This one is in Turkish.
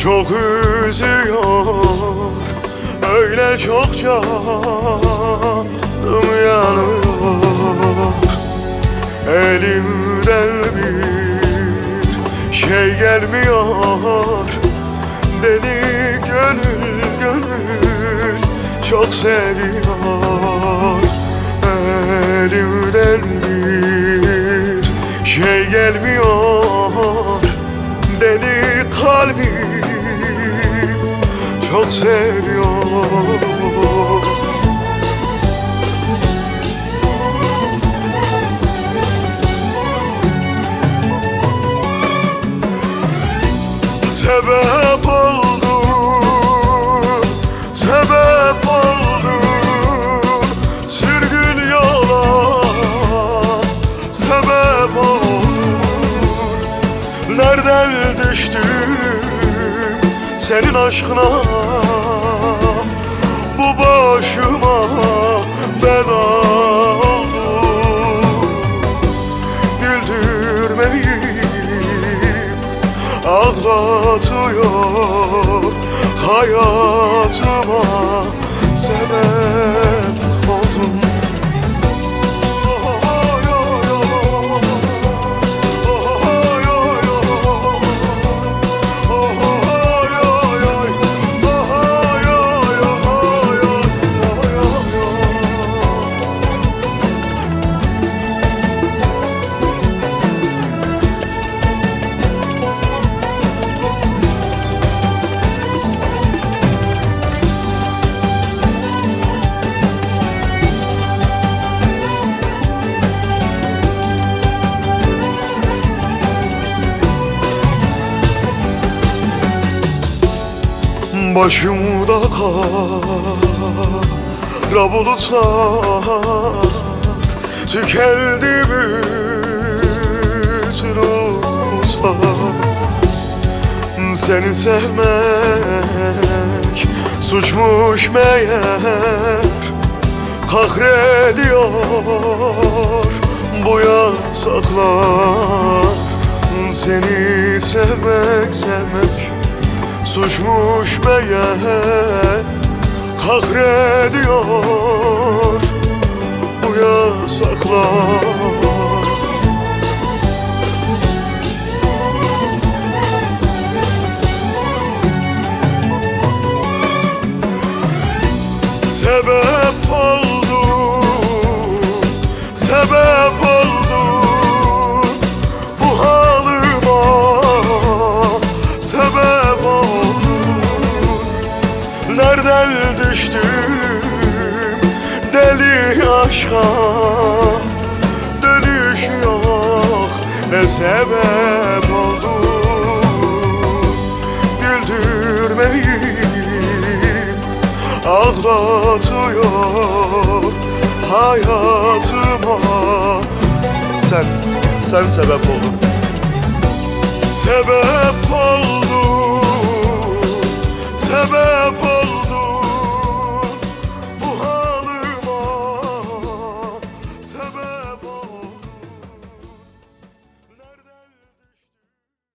Çok üzüyor, öyle çok canım yanıyor. Elimden bir şey gelmiyor. Deli gönül gönül çok seviyor. Elimden bir şey gelmiyor. Deli kalbim çok seviyor. Sebep oldun, sebep oldun, sürgün yola sebep oldun. Nereden düştüm senin aşkına, bu başıma bela oldu. Güldürmeyip ağlatıyor, hayatıma sebep oldun. Başımda kara bulutlar, tükendi bütün umutlar. Seni sevmek suçmuş meğer, kahrediyor bu yasaklar. Seni sevmek suçmuş meğer, kahrediyor bu yasaklar. Sebep oldun, sebep oldun bu halıma, sebep oldun. Nereden düştüm deli aşka, dönüş yok, ne sebep oldun. Güldürmeyip ağlatıyor hayatıma. Sen sebep oldun. Sebep oldun.